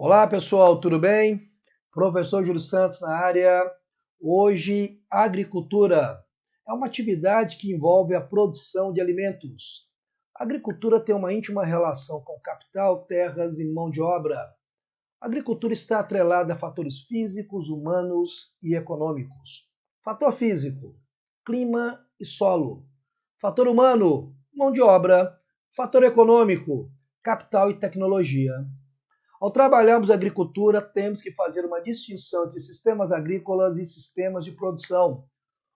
Olá pessoal, tudo bem? Professor Júlio Santos na área. Hoje, agricultura é uma atividade que envolve a produção de alimentos. A agricultura tem uma íntima relação com capital, terras e mão de obra. A agricultura está atrelada a fatores físicos, humanos e econômicos. Fator físico: clima e solo. Fator humano: mão de obra. Fator econômico: capital e tecnologia. Ao trabalharmos a agricultura, temos que fazer uma distinção entre sistemas agrícolas e sistemas de produção.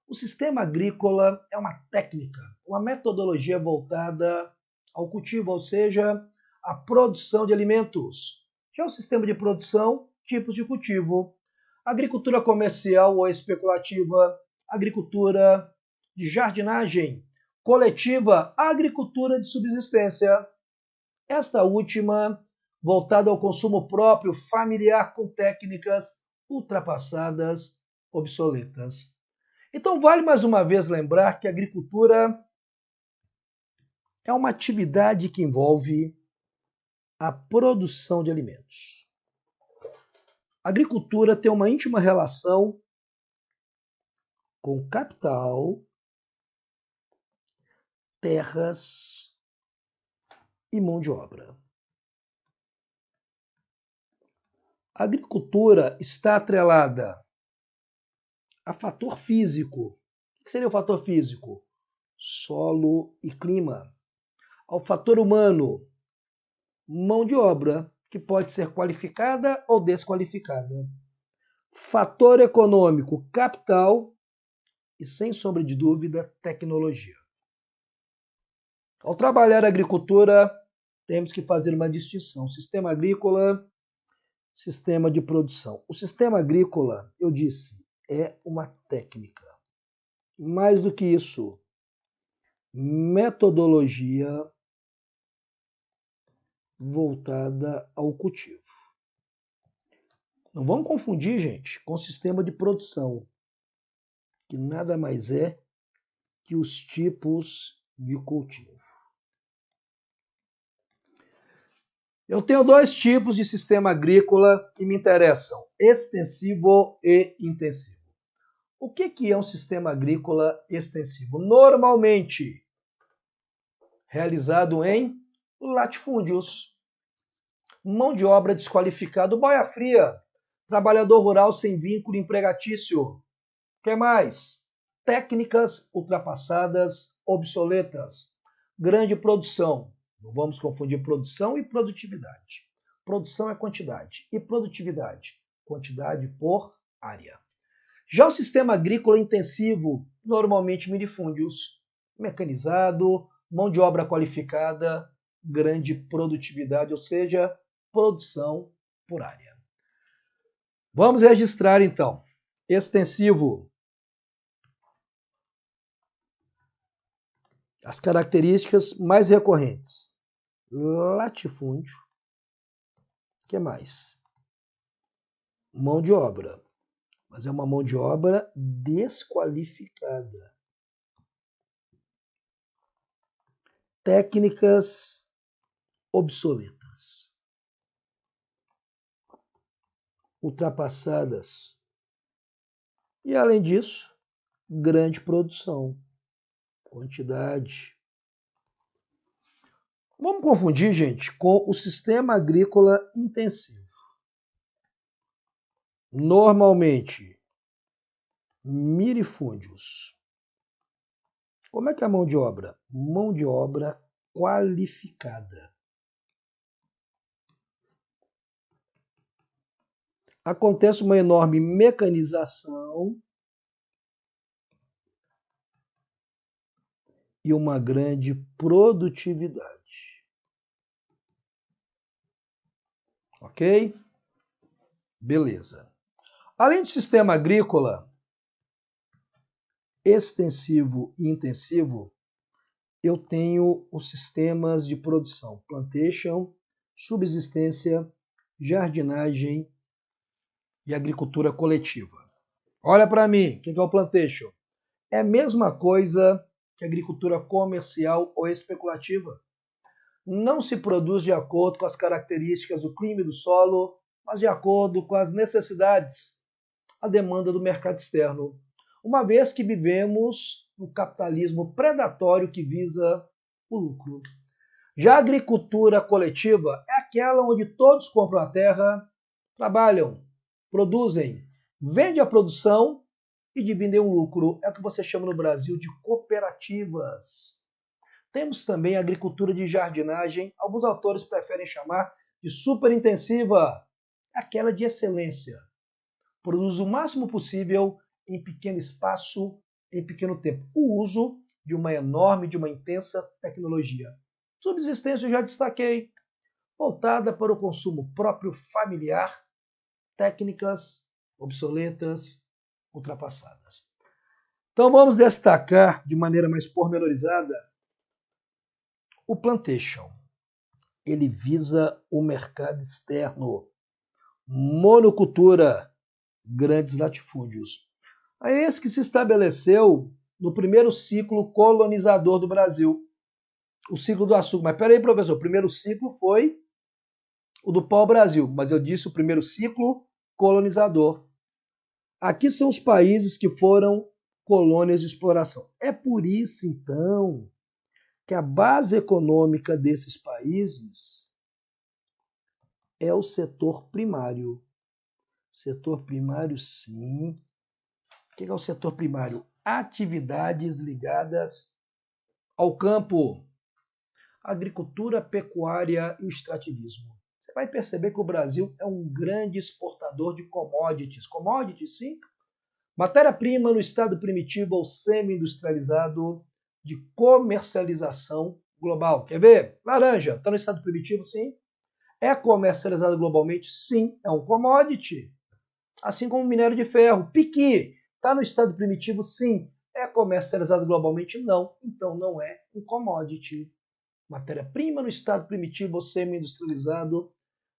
O sistema agrícola é uma técnica, uma metodologia voltada ao cultivo, ou seja, à produção de alimentos. Já o sistema de produção, tipos de cultivo. Agricultura comercial ou especulativa, agricultura de jardinagem, coletiva, agricultura de subsistência. Esta última voltada ao consumo próprio familiar com técnicas ultrapassadas, obsoletas. Então, vale mais uma vez lembrar que a agricultura é uma atividade que envolve a produção de alimentos. A agricultura tem uma íntima relação com capital, terras e mão de obra. A agricultura está atrelada a fator físico. O que seria o fator físico? Solo e clima. Ao fator humano, mão de obra, que pode ser qualificada ou desqualificada. Fator econômico, capital e, sem sombra de dúvida, tecnologia. Ao trabalhar a agricultura, temos que fazer uma distinção: sistema agrícola, sistema de produção. O sistema agrícola, eu disse, é uma técnica. Mais do que isso, metodologia voltada ao cultivo. Não vamos confundir, gente, com sistema de produção, que nada mais é que os tipos de cultivo. Eu tenho dois tipos de sistema agrícola que me interessam: extensivo e intensivo. O que é um sistema agrícola extensivo? Normalmente realizado em latifúndios. Mão de obra desqualificada, boia fria, trabalhador rural sem vínculo empregatício. O que mais? Técnicas ultrapassadas, obsoletas. Grande produção. Não vamos confundir produção e produtividade. Produção é quantidade e produtividade, quantidade por área. Já o sistema agrícola intensivo, normalmente minifúndios, mecanizado, mão de obra qualificada, grande produtividade, ou seja, produção por área. Vamos registrar então. Extensivo. As características mais recorrentes: latifúndio. O que mais? Mão de obra. Mas é uma mão de obra desqualificada. Técnicas obsoletas, ultrapassadas. E, além disso, grande produção, quantidade. Vamos confundir, gente, com o sistema agrícola intensivo. Normalmente, minifúndios. Como é que é a mão de obra? Mão de obra qualificada. Acontece uma enorme mecanização e uma grande produtividade. Ok? Beleza. Além do sistema agrícola extensivo e intensivo, eu tenho os sistemas de produção: plantation, subsistência, jardinagem e agricultura coletiva. Olha para mim, o que é o plantation? É a mesma coisa que agricultura comercial ou especulativa. Não se produz de acordo com as características do clima e do solo, mas de acordo com as necessidades, a demanda do mercado externo, uma vez que vivemos no capitalismo predatório que visa o lucro. Já a agricultura coletiva é aquela onde todos compram a terra, trabalham, produzem, vendem a produção e dividem o lucro. É o que você chama no Brasil de cooperativas. Temos também a agricultura de jardinagem, alguns autores preferem chamar de superintensiva, aquela de excelência. Produz o máximo possível em pequeno espaço, em pequeno tempo. O uso de uma enorme, de uma intensa tecnologia. Subsistência eu já destaquei, voltada para o consumo próprio familiar, técnicas obsoletas, ultrapassadas. Então vamos destacar de maneira mais pormenorizada o plantation. Ele visa o mercado externo, monocultura, grandes latifúndios. É esse que se estabeleceu no primeiro ciclo colonizador do Brasil, o ciclo do açúcar. Mas peraí, professor, o primeiro ciclo foi o do pau-brasil, mas eu disse o primeiro ciclo colonizador. Aqui são os países que foram colônias de exploração. É por isso, então, que a base econômica desses países é o setor primário. Setor primário, sim. O que é o setor primário? Atividades ligadas ao campo, agricultura, pecuária e o extrativismo. Você vai perceber que o Brasil é um grande exportador de commodities. Commodities, sim. Matéria-prima no estado primitivo ou semi-industrializado de comercialização global. Quer ver? Laranja, está no estado primitivo? Sim. É comercializado globalmente? Sim. É um commodity. Assim como o minério de ferro. Piqui, está no estado primitivo? Sim. É comercializado globalmente? Não. Então não é um commodity. Matéria-prima no estado primitivo ou semi-industrializado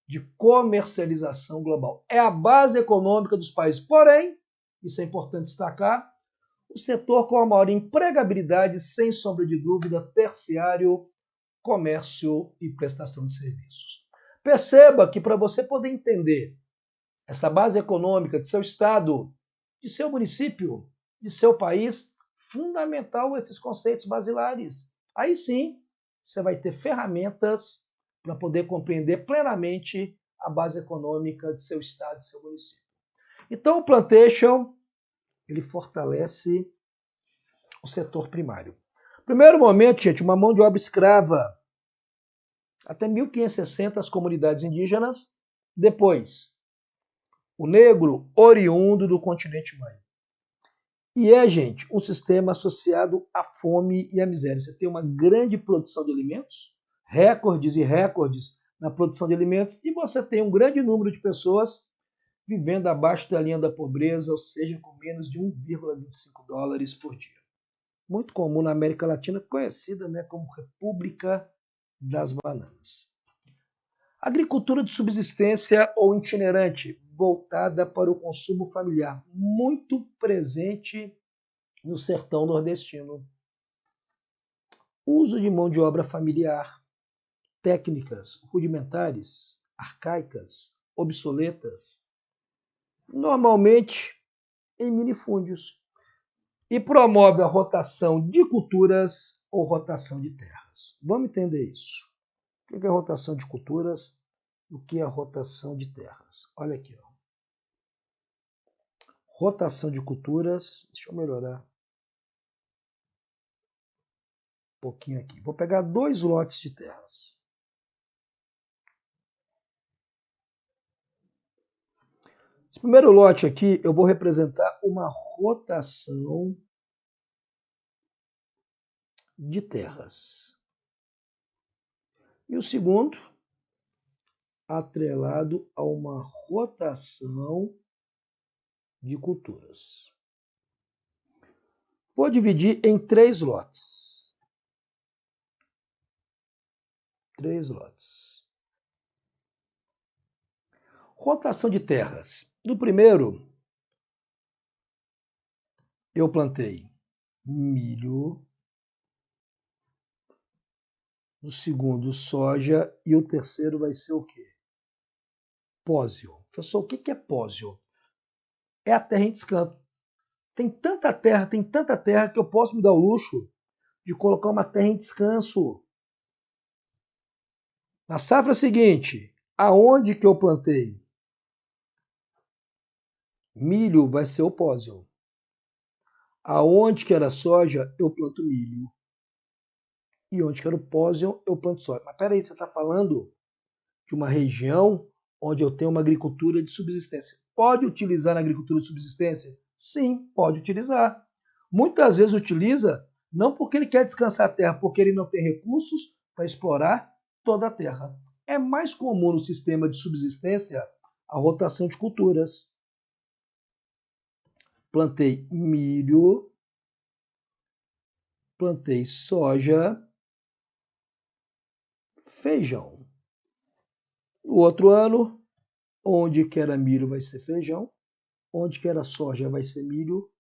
de comercialização global. É a base econômica dos países. Porém, isso é importante destacar, o setor com a maior empregabilidade, sem sombra de dúvida, terciário, comércio e prestação de serviços. Perceba que para você poder entender essa base econômica de seu estado, de seu município, de seu país, fundamental esses conceitos basilares. Aí sim, você vai ter ferramentas para poder compreender plenamente a base econômica de seu estado, de seu município. Então, o plantation, ele fortalece o setor primário. Primeiro momento, gente, uma mão de obra escrava. Até 1560, as comunidades indígenas. Depois, o negro oriundo do continente mãe. E gente, um sistema associado à fome e à miséria. Você tem uma grande produção de alimentos, recordes e recordes na produção de alimentos, e você tem um grande número de pessoas vivendo abaixo da linha da pobreza, ou seja, com menos de 1,25 dólares por dia. Muito comum na América Latina, conhecida, né, como República das Bananas. Agricultura de subsistência ou itinerante, voltada para o consumo familiar, muito presente no sertão nordestino. Uso de mão de obra familiar, técnicas rudimentares, arcaicas, obsoletas, normalmente em minifúndios, e promove a rotação de culturas ou rotação de terras. Vamos entender isso. O que é a rotação de culturas? O que é a rotação de terras? Olha aqui, ó. Rotação de culturas. Deixa eu melhorar um pouquinho aqui. Vou pegar 2 lotes de terras. Esse primeiro lote aqui, eu vou representar uma rotação de terras. E o segundo, atrelado a uma rotação de culturas. Vou dividir em 3 lotes. 3 lotes. Rotação de terras. No primeiro, eu plantei milho. No segundo, soja. E o terceiro vai ser o quê? Pósio. Professor, o que é pósio? É a terra em descanso. Tem tanta terra que eu posso me dar o luxo de colocar uma terra em descanso. Na safra seguinte, aonde que eu plantei? Milho vai ser o pósio. Aonde que era soja, eu planto milho. E onde que era o pósio, eu planto soja. Mas peraí, você está falando de uma região onde eu tenho uma agricultura de subsistência. Pode utilizar na agricultura de subsistência? Sim, pode utilizar. Muitas vezes utiliza não porque ele quer descansar a terra, porque ele não tem recursos para explorar toda a terra. É mais comum no sistema de subsistência a rotação de culturas. Plantei milho, plantei soja, feijão. No outro ano, onde que era milho vai ser feijão, onde que era soja vai ser milho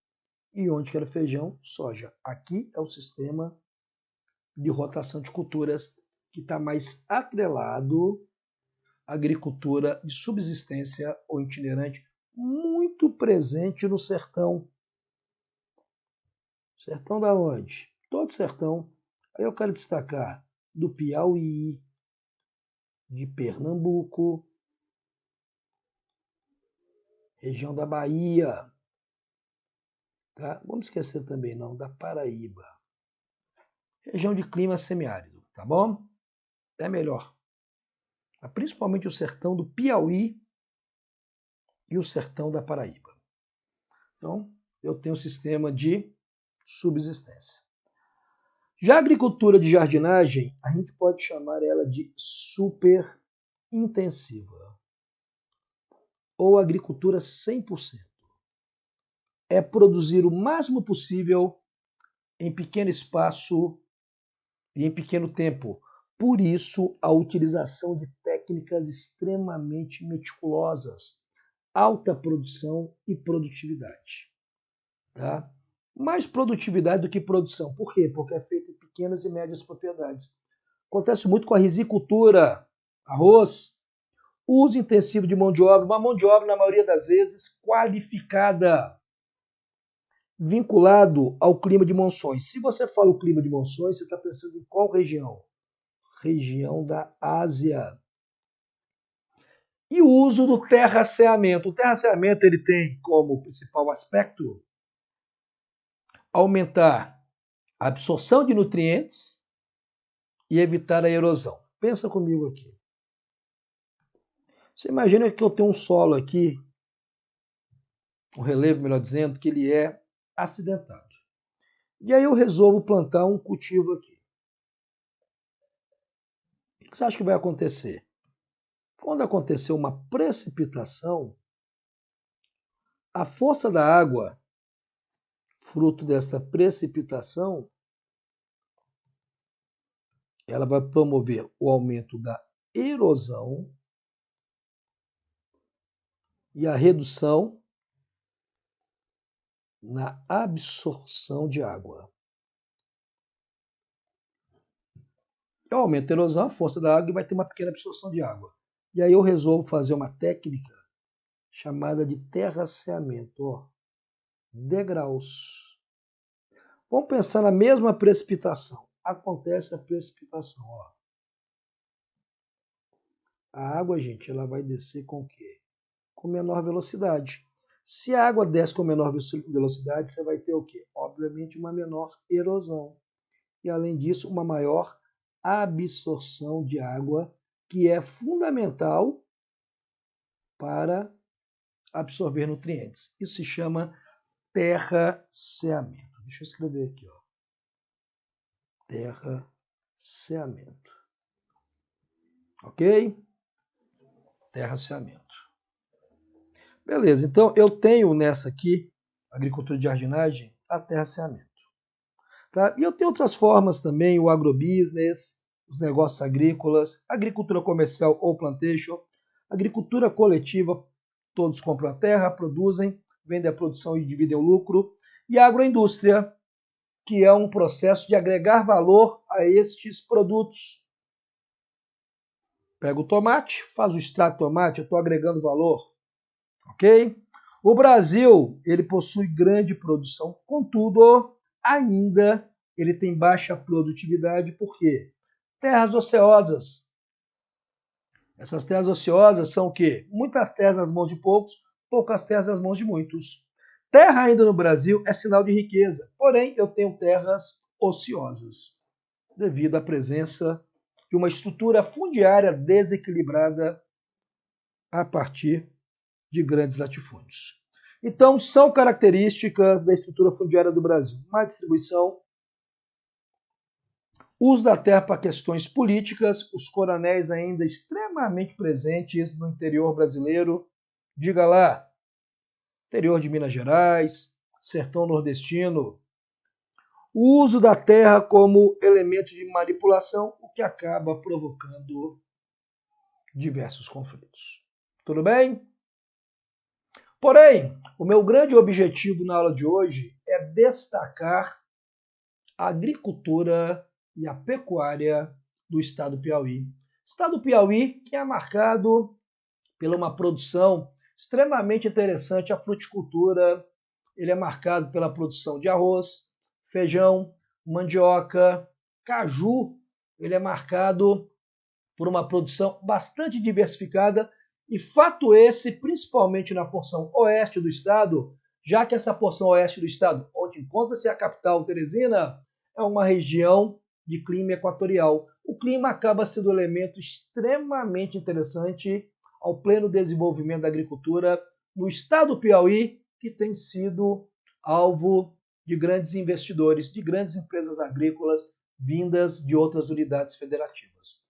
e onde que era feijão, soja. Aqui é o sistema de rotação de culturas que está mais atrelado à agricultura de subsistência ou itinerante, muito presente no sertão. Sertão da onde? Todo sertão. Aí eu quero destacar do Piauí, de Pernambuco, região da Bahia, tá? Vamos esquecer também não da Paraíba. Região de clima semiárido, tá bom? É melhor. Principalmente o sertão do Piauí e o sertão da Paraíba. Então, eu tenho um sistema de subsistência. Já a agricultura de jardinagem, a gente pode chamar ela de super intensiva ou agricultura 100%. É produzir o máximo possível em pequeno espaço e em pequeno tempo. Por isso, a utilização de técnicas extremamente meticulosas, alta produção e produtividade. Tá? Mais produtividade do que produção. Por quê? Porque é feito em pequenas e médias propriedades. Acontece muito com a risicultura, arroz, uso intensivo de mão de obra, uma mão de obra, na maioria das vezes, qualificada, vinculado ao clima de monções. Se você fala o clima de monções, você está pensando em qual região? Região da Ásia. E o uso do terraceamento. O terraceamento ele tem como principal aspecto aumentar a absorção de nutrientes e evitar a erosão. Pensa comigo aqui. Você imagina que eu tenho um solo aqui, um relevo, melhor dizendo, que ele é acidentado. E aí eu resolvo plantar um cultivo aqui. O que você acha que vai acontecer? Quando acontecer uma precipitação, a força da água, fruto desta precipitação, ela vai promover o aumento da erosão e a redução na absorção de água. Eu aumento a erosão, a força da água e vai ter uma pequena absorção de água. E aí eu resolvo fazer uma técnica chamada de terraceamento, ó, degraus. Vamos pensar na mesma precipitação. Acontece a precipitação, ó. A água, gente, ela vai descer com o quê? Com menor velocidade. Se a água desce com menor velocidade, você vai ter o quê? Obviamente uma menor erosão. E além disso, uma maior absorção de água, que é fundamental para absorver nutrientes. Isso se chama terraceamento. Deixa eu escrever aqui, ó. Terraceamento. Ok? Terraceamento. Beleza, então eu tenho nessa aqui, agricultura de jardinagem, a terraceamento. Tá? E eu tenho outras formas também, o agrobusiness, os negócios agrícolas, agricultura comercial ou plantation, agricultura coletiva, todos compram a terra, produzem, vendem a produção e dividem o lucro, e a agroindústria, que é um processo de agregar valor a estes produtos. Pega o tomate, faz o extrato de tomate, eu estou agregando valor. ok? O Brasil, ele possui grande produção, contudo, ainda ele tem baixa produtividade, por quê? Terras ociosas. Essas terras ociosas são o quê? Muitas terras nas mãos de poucos, poucas terras nas mãos de muitos. Terra ainda no Brasil é sinal de riqueza, porém eu tenho terras ociosas, devido à presença de uma estrutura fundiária desequilibrada a partir de grandes latifúndios. Então, são características da estrutura fundiária do Brasil: má distribuição, uso da terra para questões políticas, os coronéis ainda extremamente presentes no interior brasileiro. Diga lá, interior de Minas Gerais, sertão nordestino. O uso da terra como elemento de manipulação, o que acaba provocando diversos conflitos. Tudo bem? Porém, o meu grande objetivo na aula de hoje é destacar a agricultura e a pecuária do estado do Piauí. Estado do Piauí que é marcado pela uma produção extremamente interessante, a fruticultura. Ele é marcado pela produção de arroz, feijão, mandioca, caju. Ele é marcado por uma produção bastante diversificada e fato esse, principalmente na porção oeste do estado, já que essa porção oeste do estado, onde encontra-se a capital Teresina, é uma região de clima equatorial. O clima acaba sendo um elemento extremamente interessante ao pleno desenvolvimento da agricultura no estado do Piauí, que tem sido alvo de grandes investidores, de grandes empresas agrícolas vindas de outras unidades federativas.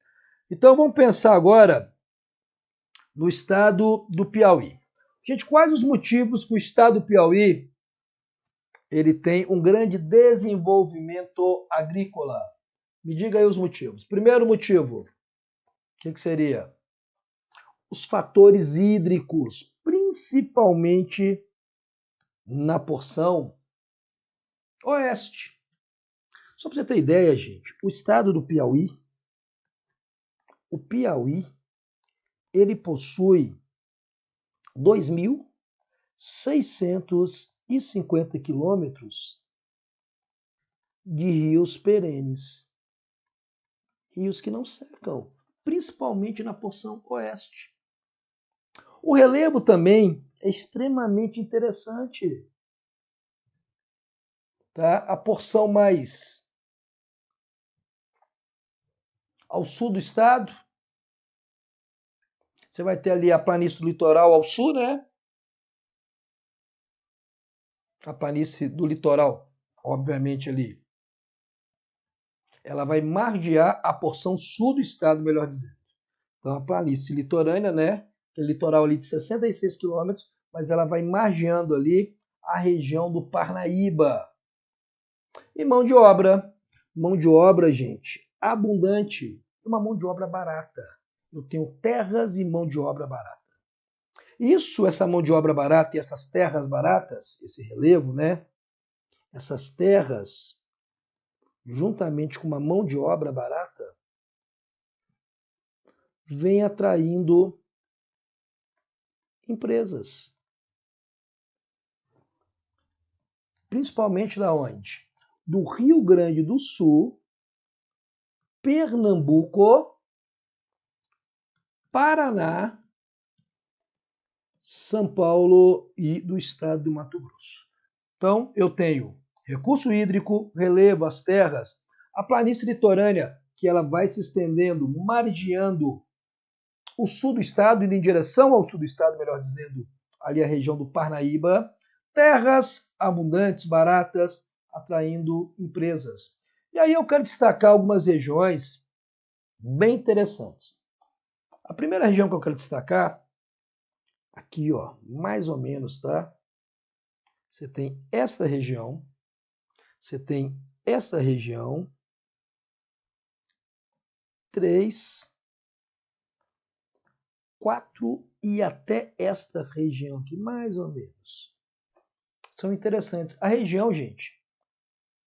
Então vamos pensar agora no estado do Piauí. Gente, quais os motivos que o estado do Piauí ele tem um grande desenvolvimento agrícola? Me diga aí os motivos. Primeiro motivo, o que seria? Os fatores hídricos, principalmente na porção oeste. Só para você ter ideia, gente, o estado do Piauí, o Piauí, ele possui 2.650 quilômetros de rios perenes. Rios que não secam, principalmente na porção oeste. O relevo também é extremamente interessante. Tá? A porção mais ao sul do estado, você vai ter ali a planície do litoral ao sul, né? A planície do litoral, obviamente ali, ela vai margear a porção sul do estado, melhor dizendo. Então a planície litorânea, né? Que é litoral ali de 66 quilômetros, mas ela vai margeando ali a região do Parnaíba. E mão de obra, gente, abundante, uma mão de obra barata. Eu tenho terras e mão de obra barata. Essa mão de obra barata e essas terras baratas, esse relevo, né? Essas terras, juntamente com uma mão de obra barata, vem atraindo empresas. Principalmente da onde? Do Rio Grande do Sul, Pernambuco, Paraná, São Paulo e do estado do Mato Grosso. Então, eu tenho recurso hídrico, relevo, as terras, a planície litorânea, que ela vai se estendendo, margeando o sul do estado, indo em direção ao sul do estado, melhor dizendo, ali a região do Parnaíba, terras abundantes, baratas, atraindo empresas. E aí eu quero destacar algumas regiões bem interessantes. A primeira região que eu quero destacar, aqui, ó, mais ou menos, tá? Você tem esta região, você tem essa região, 3, 4 e até esta região aqui, mais ou menos. São interessantes. A região, gente,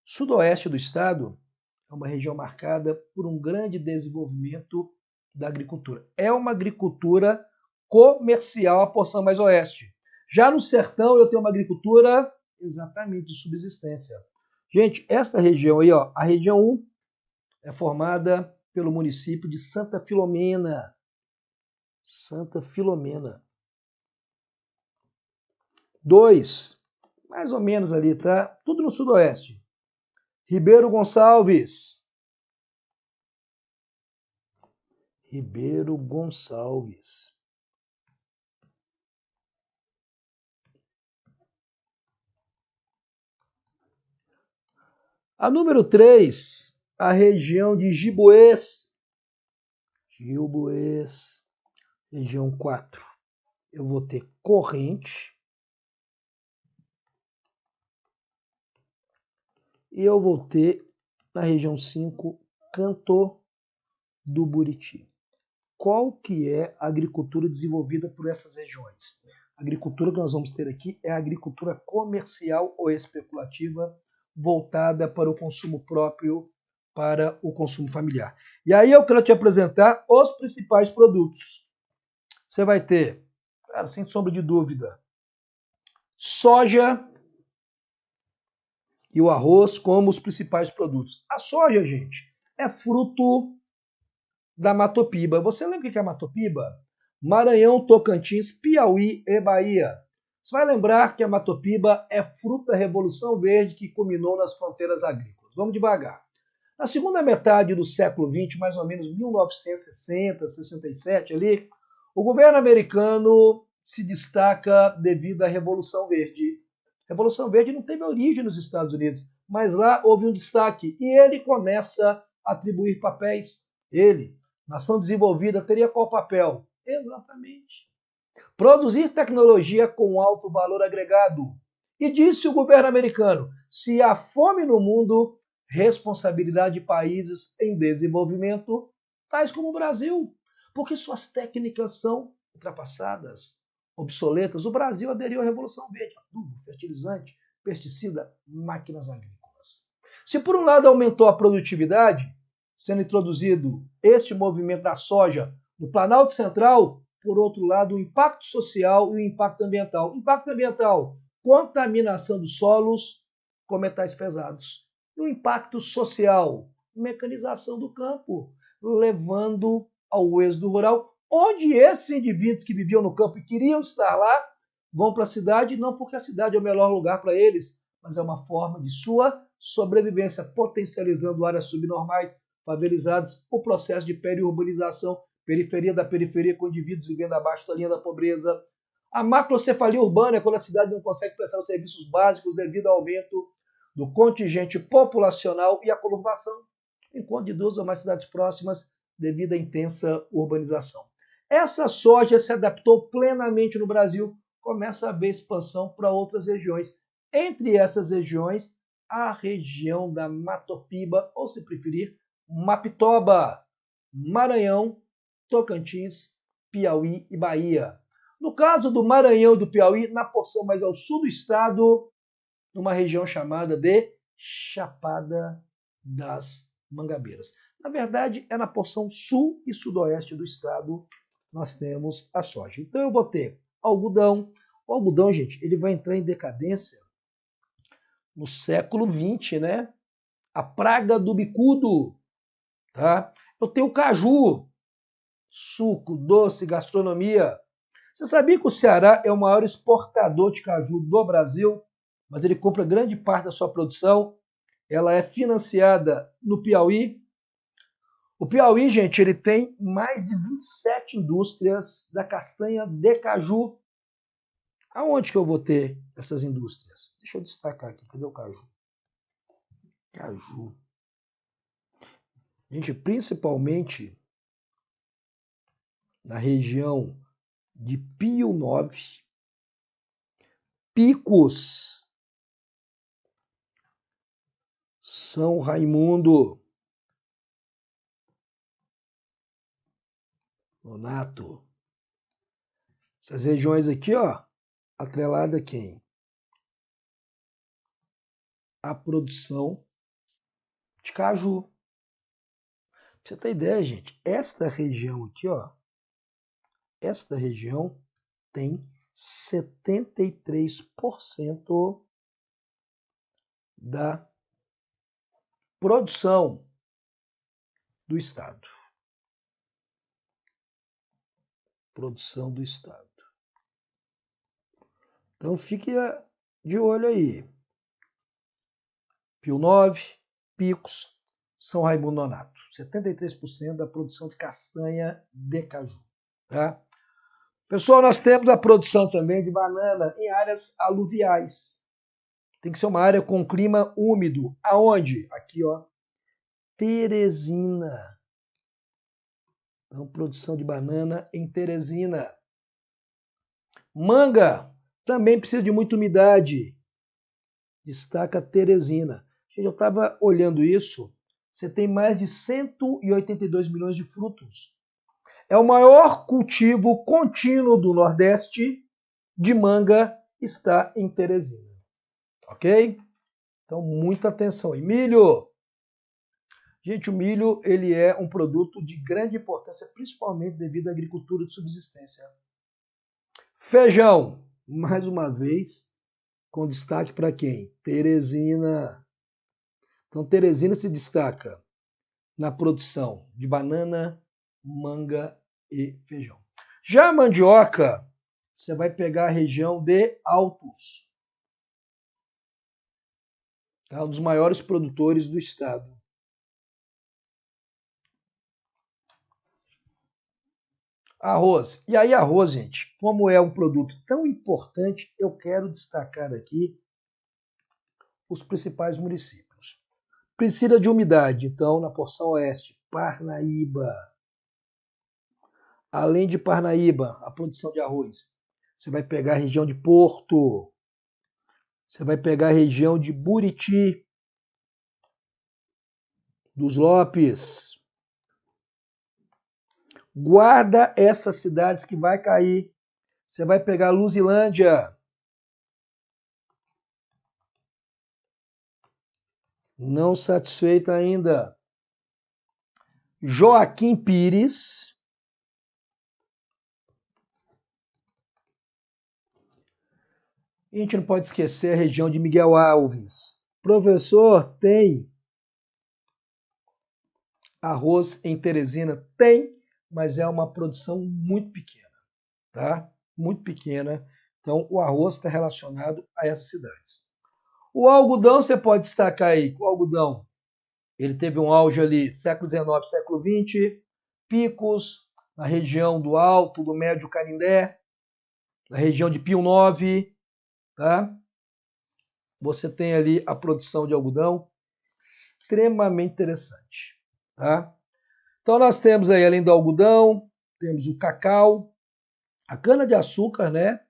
sudoeste do estado é uma região marcada por um grande desenvolvimento da agricultura. É uma agricultura comercial a porção mais oeste. Já no sertão eu tenho uma agricultura exatamente de subsistência. Gente, esta região aí, ó, a região 1 é formada pelo município de Santa Filomena. Santa Filomena. 2, mais ou menos ali, tá? Tudo no sudoeste. Ribeiro Gonçalves. Ribeiro Gonçalves. A número 3, a região de Giboês. Giboês. Região 4, eu vou ter Corrente. E eu vou ter, na região 5, Canto do Buriti. Qual que é a agricultura desenvolvida por essas regiões? A agricultura que nós vamos ter aqui é a agricultura comercial ou especulativa, voltada para o consumo próprio, para o consumo familiar. E aí eu quero te apresentar os principais produtos. Você vai ter, cara, sem sombra de dúvida, soja e o arroz como os principais produtos. A soja, gente, é fruto da Matopiba. Você lembra o que é a Matopiba? Maranhão, Tocantins, Piauí e Bahia. Você vai lembrar que a Matopiba é fruto da Revolução Verde que culminou nas fronteiras agrícolas. Vamos devagar. Na segunda metade do século XX, mais ou menos 1960, 67 ali, o governo americano se destaca devido à Revolução Verde. A Revolução Verde não teve origem nos Estados Unidos, mas lá houve um destaque e ele começa a atribuir papéis. Ele, nação desenvolvida, teria qual papel? Exatamente. Produzir tecnologia com alto valor agregado. E disse o governo americano, se há fome no mundo, responsabilidade de países em desenvolvimento, tais como o Brasil, porque suas técnicas são ultrapassadas, obsoletas. O Brasil aderiu à Revolução Verde, adubo, fertilizante, pesticida, máquinas agrícolas. Se por um lado aumentou a produtividade, sendo introduzido este movimento da soja no Planalto Central, por outro lado, o impacto social e o impacto ambiental. Impacto ambiental, contaminação dos solos com metais pesados. E o impacto social, mecanização do campo, levando ao êxodo rural, onde esses indivíduos que viviam no campo e queriam estar lá, vão para a cidade, não porque a cidade é o melhor lugar para eles, mas é uma forma de sua sobrevivência, potencializando áreas subnormais, favelizadas, o processo de periurbanização, periferia da periferia, com indivíduos vivendo abaixo da linha da pobreza. A macrocefalia urbana é quando a cidade não consegue prestar os serviços básicos devido ao aumento do contingente populacional e a conurbação, enquanto de 2 ou mais cidades próximas devido à intensa urbanização. Essa soja se adaptou plenamente no Brasil, começa a haver expansão para outras regiões. Entre essas regiões, a região da Matopiba, ou se preferir, Mapitoba, Maranhão, Tocantins, Piauí e Bahia. No caso do Maranhão e do Piauí, na porção mais ao sul do estado, numa região chamada de Chapada das Mangabeiras. Na verdade, é na porção sul e sudoeste do estado nós temos a soja. Então eu vou ter algodão. O algodão, gente, ele vai entrar em decadência no século XX, né? A praga do bicudo, tá? Eu tenho o caju, suco, doce, gastronomia. Você sabia que o Ceará é o maior exportador de caju do Brasil, mas ele compra grande parte da sua produção, ela é financiada no Piauí. O Piauí, gente, ele tem mais de 27 indústrias da castanha de caju. Aonde que eu vou ter essas indústrias? Deixa eu destacar aqui, cadê o caju? Caju. Gente, principalmente na região de Pio 9, Picos, São Raimundo, Nonato. Essas regiões aqui, ó, atrelada a quem? A produção de caju. Pra você ter ideia, gente, esta região aqui, ó, esta região tem 73% da produção do Estado. Produção do Estado. Então fique de olho aí. Pio 9, Picos, São Raimundo Nonato. 73% da produção de castanha de caju. Tá? Pessoal, nós temos a produção também de banana em áreas aluviais. Tem que ser uma área com clima úmido. Aonde? Aqui, ó. Teresina. Então, produção de banana em Teresina. Manga também precisa de muita umidade. Destaca Teresina. Gente, eu estava olhando isso. Você tem mais de 182 milhões de frutos. É o maior cultivo contínuo do Nordeste de manga, está em Teresina. Ok? Então, muita atenção. E milho. Gente, o milho ele é um produto de grande importância, principalmente devido à agricultura de subsistência. Feijão, mais uma vez, com destaque para quem? Teresina. Então, Teresina se destaca na produção de banana, manga e feijão. Já a mandioca, você vai pegar a região de Altos. É um dos maiores produtores do estado. Arroz. E aí, arroz, gente, como é um produto tão importante, eu quero destacar aqui os principais municípios. Precisa de umidade, então, na porção oeste, Parnaíba. Além de Parnaíba, a produção de arroz, você vai pegar a região de Porto, você vai pegar a região de Buriti, dos Lopes. Guarda essas cidades que vai cair. Você vai pegar Luzilândia. Não satisfeita ainda. Joaquim Pires. E a gente não pode esquecer a região de Miguel Alves. Professor, tem arroz em Teresina? Tem, mas é uma produção muito pequena, tá? Muito pequena. Então, o arroz está relacionado a essas cidades. O algodão, você pode destacar aí. O algodão, ele teve um auge ali, século XIX, século XX, picos na região do Alto, do Médio Canindé, na região de Pio 9, tá? Você tem ali a produção de algodão, extremamente interessante, tá? Então nós temos aí, além do algodão, temos o cacau, a cana-de-açúcar, né?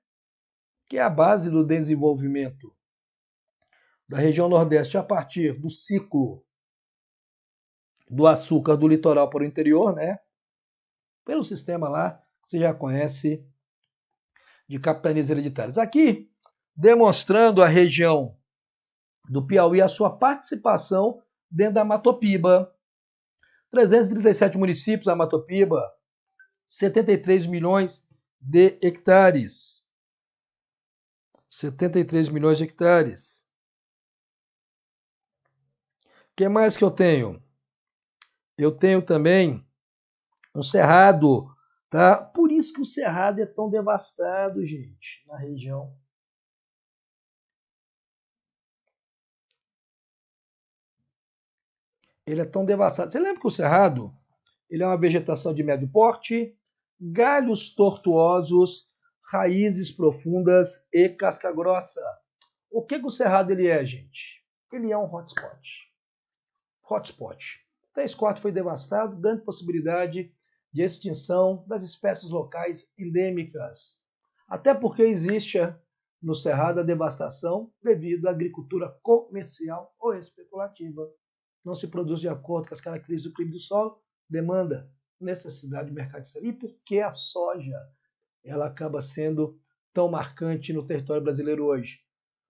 Que é a base do desenvolvimento da região Nordeste a partir do ciclo do açúcar do litoral para o interior, né? Pelo sistema lá que você já conhece de capitanias hereditárias. Aqui, demonstrando a região do Piauí, a sua participação dentro da Matopiba. 337 municípios da Matopiba, 73 milhões de hectares. 73 milhões de hectares. O que mais que eu tenho? Eu tenho também um cerrado, tá? Por isso que o cerrado é tão devastado, gente, na região. Ele é tão devastado. Você lembra que o cerrado, ele é uma vegetação de médio porte, galhos tortuosos, raízes profundas e casca grossa. O que o cerrado ele é, gente? Ele é um hotspot. Hotspot. 3/4 foi devastado, grande possibilidade de extinção das espécies locais endêmicas. Até porque existe no cerrado a devastação devido à agricultura comercial ou especulativa. Não se produz de acordo com as características do clima e do solo, demanda, necessidade do mercado exterior. E por que a soja ela acaba sendo tão marcante no território brasileiro hoje?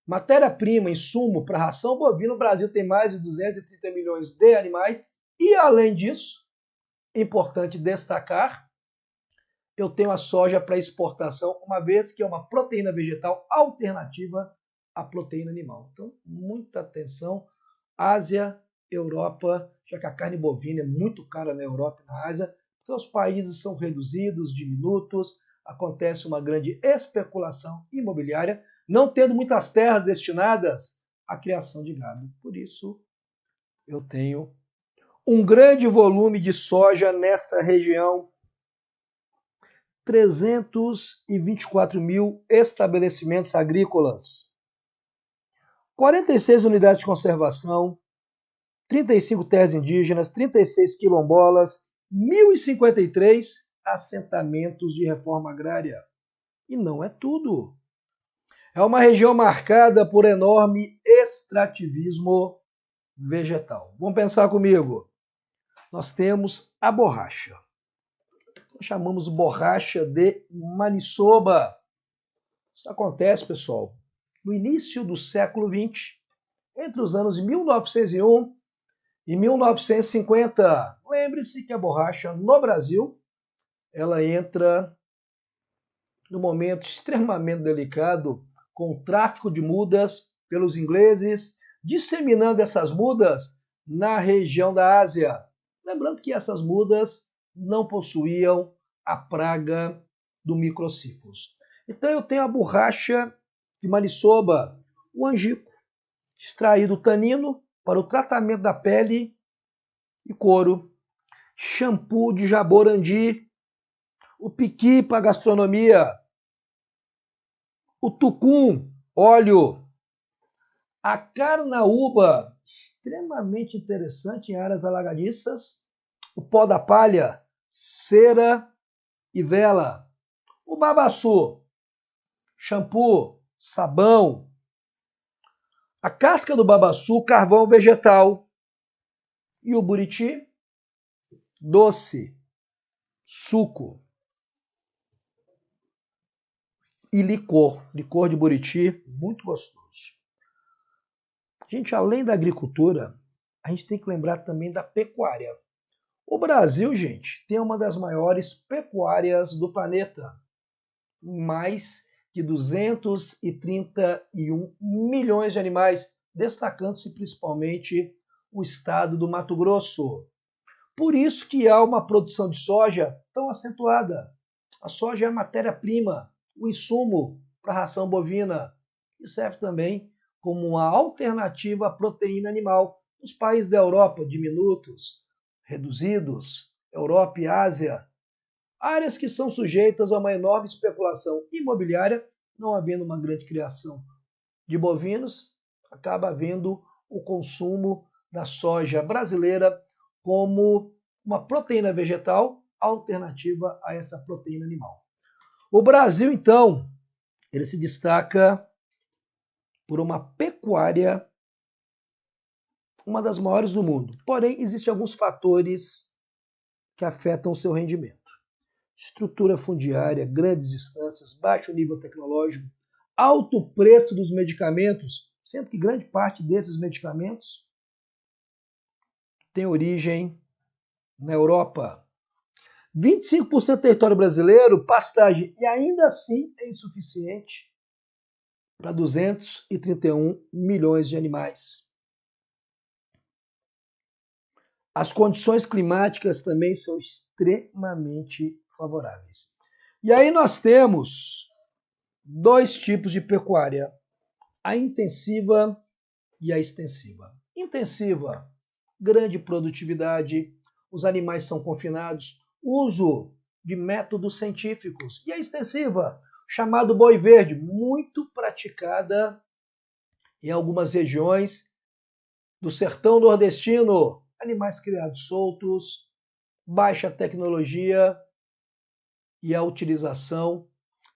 Matéria-prima, insumo para ração bovina, o Brasil tem mais de 230 milhões de animais e, além disso, importante destacar, eu tenho a soja para exportação, uma vez que é uma proteína vegetal alternativa à proteína animal. Então, muita atenção. Ásia, Europa, já que a carne bovina é muito cara na Europa e na Ásia, porque os países são reduzidos, diminutos, acontece uma grande especulação imobiliária, não tendo muitas terras destinadas à criação de gado. Por isso, eu tenho um grande volume de soja nesta região. 324 mil estabelecimentos agrícolas, 46 unidades de conservação, 35 terras indígenas, 36 quilombolas, 1.053 assentamentos de reforma agrária. E não é tudo. É uma região marcada por enorme extrativismo vegetal. Vamos pensar comigo. Nós temos a borracha. Nós chamamos borracha de maniçoba. Isso acontece, pessoal, no início do século XX, entre os anos 1901 e 1950. Lembre-se que a borracha no Brasil, ela entra num momento extremamente delicado, com o tráfico de mudas pelos ingleses, disseminando essas mudas na região da Ásia. Lembrando que essas mudas não possuíam a praga do microciclos. Então eu tenho a borracha de maniçoba, o angico, extraído o tanino para o tratamento da pele e couro, shampoo de jaborandi, o piqui para gastronomia, o tucum, óleo, a carnaúba, extremamente interessante em áreas alagadiças, o pó da palha, cera e vela, o babaçu, shampoo, sabão, a casca do babaçu, carvão vegetal, e o buriti, doce, suco e licor de buriti, muito gostoso. Gente, além da agricultura, a gente tem que lembrar também da pecuária. O Brasil, gente, tem uma das maiores pecuárias do planeta. Mais de 231 milhões de animais, destacando-se principalmente o estado do Mato Grosso. Por isso que há uma produção de soja tão acentuada. A soja é a matéria-prima, o insumo para a ração bovina, e serve também como uma alternativa à proteína animal nos países da Europa, diminutos, reduzidos, Europa e Ásia, áreas que são sujeitas a uma enorme especulação imobiliária, não havendo uma grande criação de bovinos, acaba havendo o consumo da soja brasileira como uma proteína vegetal alternativa a essa proteína animal. O Brasil, então, ele se destaca por uma pecuária, uma das maiores do mundo. Porém, existem alguns fatores que afetam o seu rendimento. Estrutura fundiária, grandes distâncias, baixo nível tecnológico, alto preço dos medicamentos, sendo que grande parte desses medicamentos tem origem na Europa. 25% do território brasileiro, pastagem, e ainda assim é insuficiente para 231 milhões de animais. As condições climáticas também são extremamente favoráveis. E aí nós temos dois tipos de pecuária, a intensiva e a extensiva. Intensiva, grande produtividade, os animais são confinados, uso de métodos científicos. E a extensiva, chamado boi verde, muito praticada em algumas regiões do sertão nordestino. Animais criados soltos, baixa tecnologia e a utilização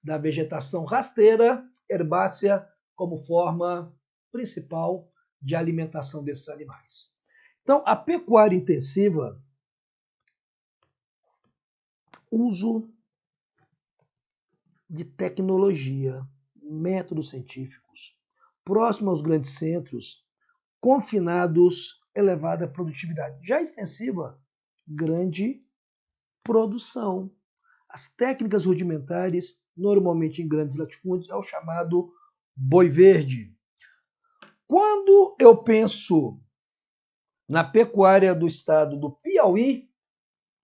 da vegetação rasteira, herbácea, como forma principal de alimentação desses animais. Então, a pecuária intensiva, uso de tecnologia, métodos científicos, próximo aos grandes centros, confinados, elevada produtividade. Já extensiva, grande produção. as técnicas rudimentares, normalmente em grandes latifúndios, é o chamado boi verde. Quando eu penso na pecuária do estado do Piauí,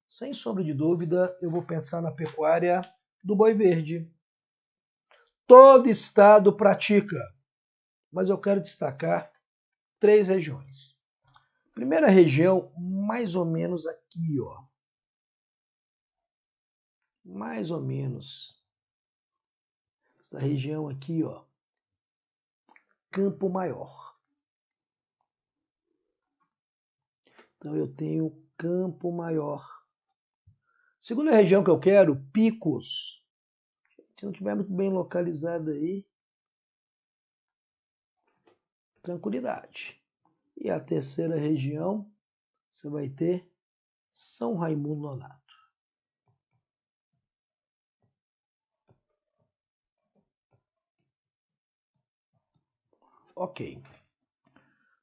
sem sombra de dúvida, eu vou pensar na pecuária do boi verde. Todo estado pratica, mas eu quero destacar 3 regiões. Primeira região, mais ou menos aqui, ó. Mais ou menos. Essa região aqui, ó. Campo Maior. Então eu tenho Campo Maior. Segunda região que eu quero, Picos. Se não estiver muito bem localizado aí, tranquilidade. E a terceira região, você vai ter São Raimundo Nonato. Ok.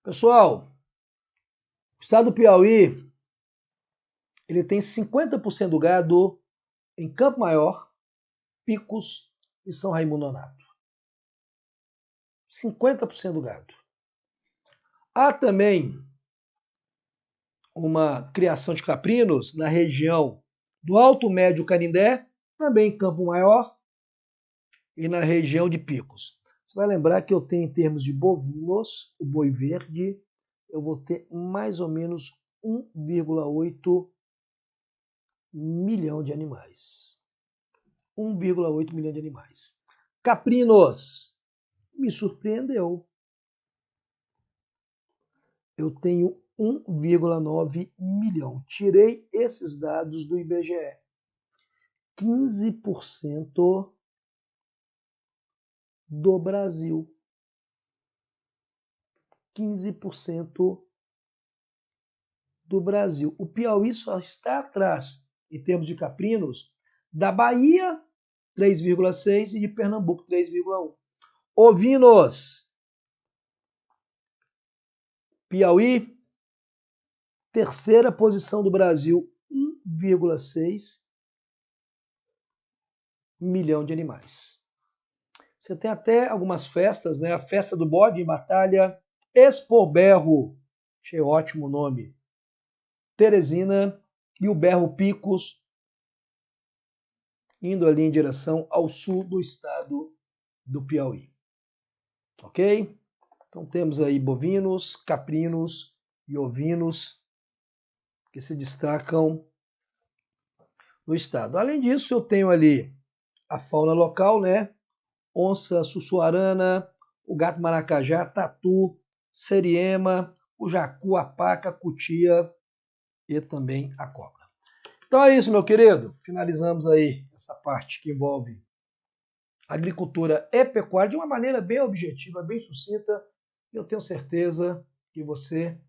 Pessoal, o estado do Piauí, ele tem 50% do gado em Campo Maior, Picos e São Raimundo Nonato. 50% do gado. Há também uma criação de caprinos na região do Alto Médio Canindé, também em Campo Maior, e na região de Picos. Você vai lembrar que eu tenho, em termos de bovinos, o boi verde, eu vou ter mais ou menos 1,8 milhão de animais. 1,8 milhão de animais. Caprinos, me surpreendeu. Eu tenho 1,9 milhão. Tirei esses dados do IBGE. 15% do Brasil. 15% do Brasil. O Piauí só está atrás, em termos de caprinos, da Bahia, 3,6, e de Pernambuco, 3,1. Ovinos, Piauí, terceira posição do Brasil, 1,6 milhão de animais. Você tem até algumas festas, né? A festa do bode em batalha, Expo Berro, achei ótimo o nome, Teresina, e o Berro Picos, indo ali em direção ao sul do estado do Piauí. Ok? Então temos aí bovinos, caprinos e ovinos que se destacam no estado. Além disso, eu tenho ali a fauna local, né? Onça sussuarana, o gato maracajá, tatu, seriema, o jacu, a paca, a cutia e também a cobra. Então é isso, meu querido. Finalizamos aí essa parte que envolve agricultura e pecuária de uma maneira bem objetiva, bem sucinta. E eu tenho certeza que você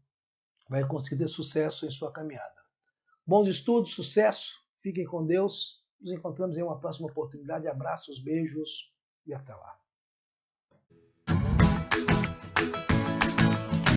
vai conseguir ter sucesso em sua caminhada. Bons estudos, sucesso, fiquem com Deus. Nos encontramos em uma próxima oportunidade. Abraços, beijos e até lá.